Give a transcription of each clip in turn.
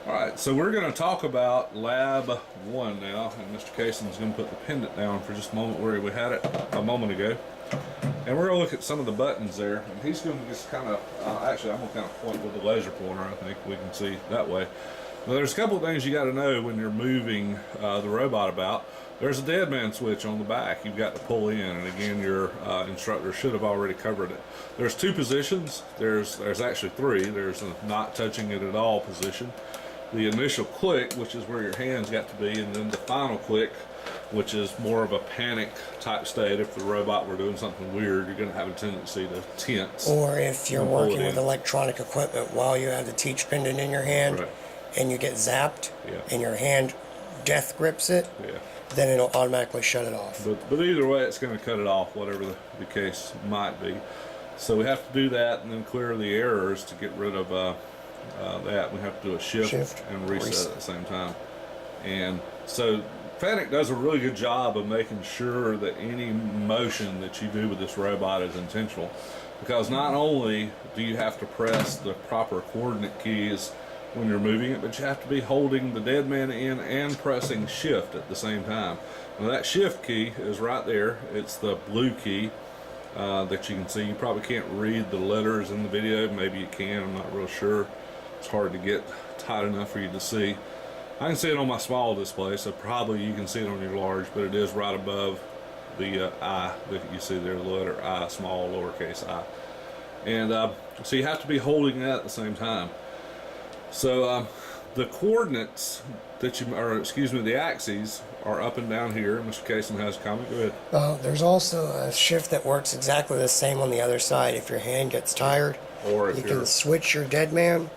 Alright, so we're going to talk about Lab 1 now, and Mr. Cason's going to put the pendant down for just a moment where we had it a moment ago. And we're going to look at some of the buttons there, and he's going to just kind of, actually I'm going to kind of point with the laser pointer, I think we can see that way. Now there's a couple of things you got to know when you're moving the robot about. There's a dead man switch on the back you've got to pull in, and again your instructor should have already covered it. There's two positions, there's actually three. There's a not touching it at all position, the initial click, which is where your hands got to be, and then the final click, which is more of a panic type state. If the robot were doing something weird, you're going to have a tendency to tense. Or if you're working with electronic equipment while you have the teach pendant in your hand, right, and you get zapped, yeah, and your hand death grips it, yeah, then it'll automatically shut it off. But either way, it's going to cut it off, whatever the case might be. So we have to do that and then clear the errors to get rid of that. We have to do a shift and reset at the same time. And so Fanuc does a really good job of making sure that any motion that you do with this robot is intentional, because not only do you have to press the proper coordinate keys when you're moving it, but you have to be holding the dead man in and pressing shift at the same time. Now that shift key is right there. It's the blue key that you can see. You probably can't read the letters in the video. Maybe you can, I'm not real sure. It's hard to get tight enough for you to see. I can see it on my small display, so probably you can see it on your large, but it is right above the I that you see there, the letter I, small lowercase I. And so you have to be holding that at the same time. So the coordinates that you, or excuse me, the axes are up and down here. Mr. Cason has a comment. Go ahead. There's also a shift that works exactly the same on the other side. If your hand gets tired, or if you can switch your dead man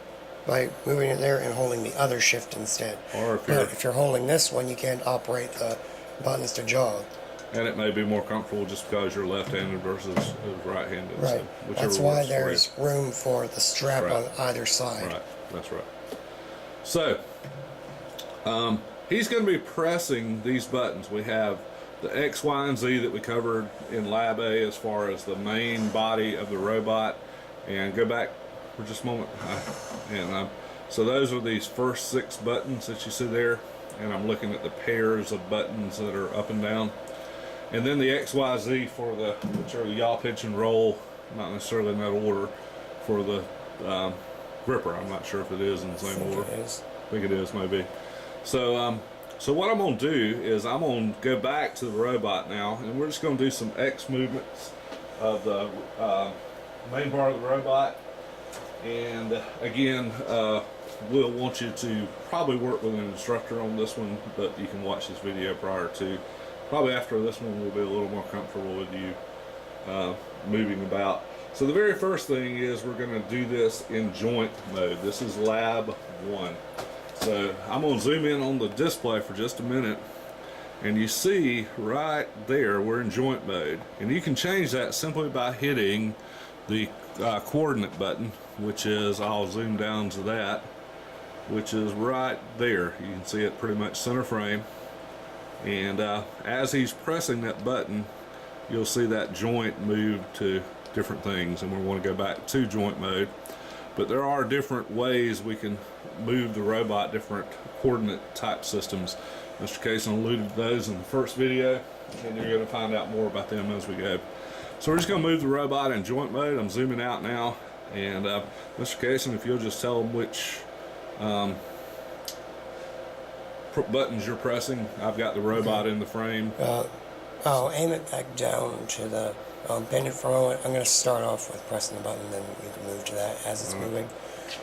by moving it there and holding the other shift instead. Or if you're holding this one, you can't operate the buttons to jog. And it may be more comfortable just because you're left-handed versus right-handed. Right. So that's why there's room for the strap on either side. Right. That's right. So he's going to be pressing these buttons. We have the X, Y, and Z that we covered in Lab A as far as the main body of the robot. And go back for just a moment. So those are these first 6 buttons that you see there, and I'm looking at the pairs of buttons that are up and down. And then the X, Y, Z for the, which are the yaw, pitch, and roll, not necessarily in that order, for the gripper. I'm not sure if it is in the same order. It is. I think it is, maybe. So so what I'm going to do is I'm going to go back to the robot now, and we're just going to do some X movements of the main part of the robot. And again, we'll want you to probably work with an instructor on this one, but you can watch this video prior to. Probably after this one we'll be a little more comfortable with you moving about. So the very first thing is we're going to do this in joint mode. This is Lab 1. So I'm going to zoom in on the display for just a minute, and you see right there we're in joint mode. And you can change that simply by hitting the coordinate button, which is, I'll zoom down to that, which is right there. You can see it pretty much center frame. And as he's pressing that button, you'll see that joint move to different things, and we want to go back to joint mode. But there are different ways we can move the robot, different coordinate type systems. Mr. Cason alluded to those in the first video, and you're going to find out more about them as we go. So we're just going to move the robot in joint mode. I'm zooming out now, and Mr. Cason, if you'll just tell them which buttons you're pressing. I've got the robot in the frame. I'll aim it back down to the pendant for a moment. I'm going to start off with pressing the button, then you can move to that as it's moving.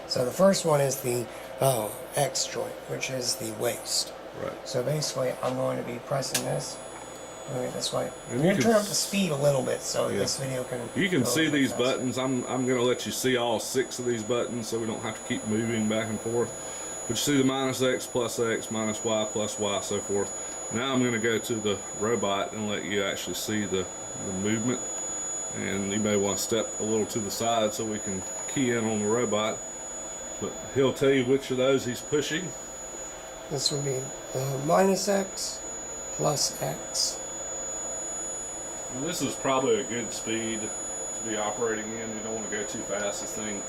So the first one is the X joint, which is the waist. Right. So basically, I'm going to be pressing this, moving it this way. I'm going to turn up the speed a little bit so this video can. You can see these buttons. I'm going to let you see all 6 of these buttons, so we don't have to keep moving back and forth. But you see the minus X, plus X, minus Y, plus Y, so forth. Now I'm going to go to the robot and let you actually see the movement. And you may want to step a little to the side so we can key in on the robot. But he'll tell you which of those he's pushing. This would be minus X, plus X. And this is probably a good speed to be operating in. You don't want to go too fast. This thing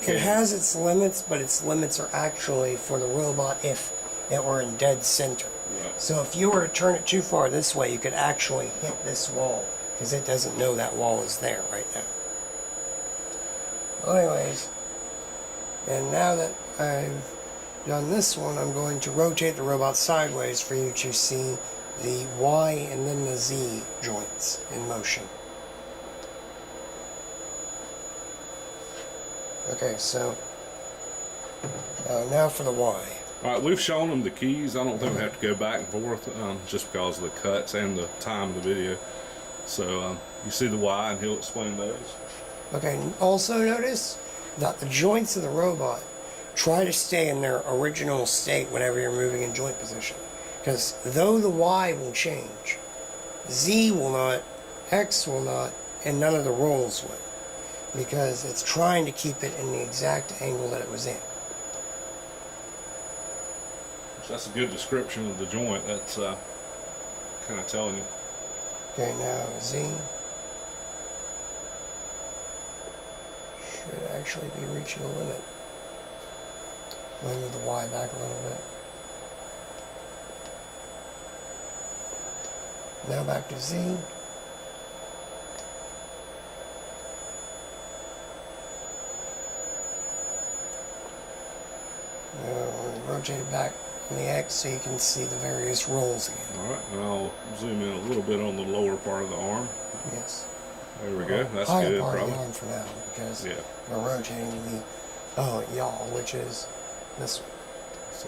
It has its limits, but its limits are actually for the robot if it were in dead center. Right. So if you were to turn it too far this way, you could actually hit this wall because it doesn't know that wall is there right now. Well, anyways, and now that I've done this one, I'm going to rotate the robot sideways for you to see the Y and then the Z joints in motion. Okay, so now for the Y. All right, we've shown them the keys. I don't think we have to go back and forth just because of the cuts and the time of the video. So you see the Y, and he'll explain those. Okay, also notice that the joints of the robot try to stay in their original state whenever you're moving in joint position. Because though the Y will change, Z will not, X will not, and none of the rolls will. Because it's trying to keep it in the exact angle that it was in. So that's a good description of the joint. That's kind of telling you. Okay, now Z should actually be reaching a limit. Let me move the Y back a little bit. Now back to Z. Rotate it back on the X so you can see the various rolls again. All right, and I'll zoom in a little bit on the lower part of the arm. Yes. There we go. That's higher good. part Probably. of the arm for now because Yeah. we're rotating the yaw, which is this one. So,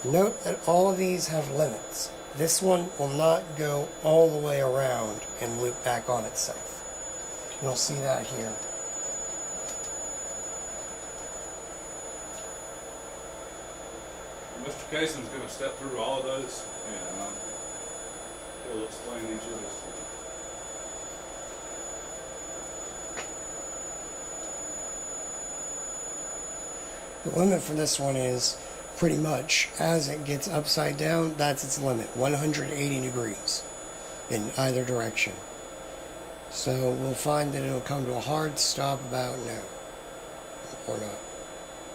Note that all of these have limits. This one will not go all the way around and loop back on itself. You'll see that here. Mr. Cason's going to step through all of those, and he'll explain each of those to you. The limit for this one is pretty much as it gets upside down, that's its limit, 180 degrees in either direction. So we'll find that it'll come to a hard stop about now. Or not.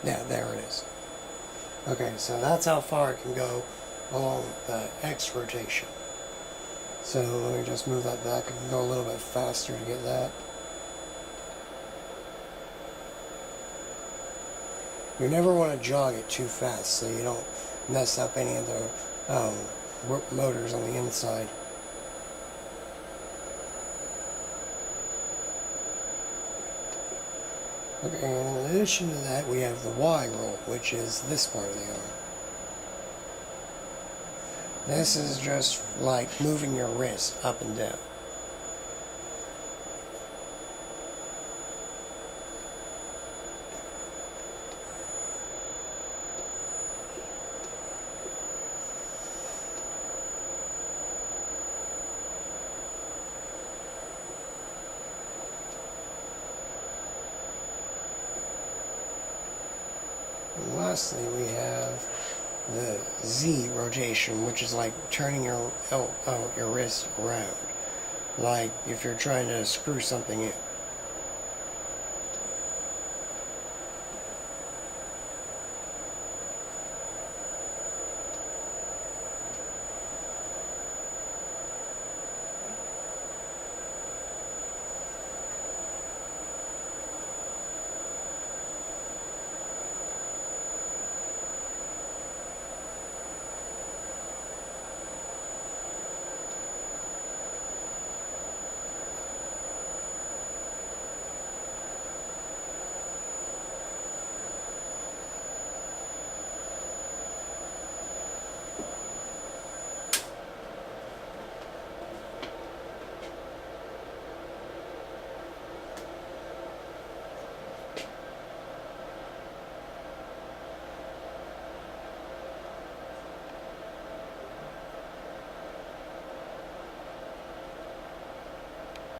Yeah, there it is. Okay, so that's how far it can go along the X rotation. So let me just move that back. I can go a little bit faster to get that. You never want to jog it too fast so you don't mess up any of the motors on the inside. Okay, and in addition to that, we have the Y roll, which is this part of the arm. This is just like moving your wrist up and down. And lastly, we have the Z rotation, which is like turning your wrist around, like if you're trying to screw something in.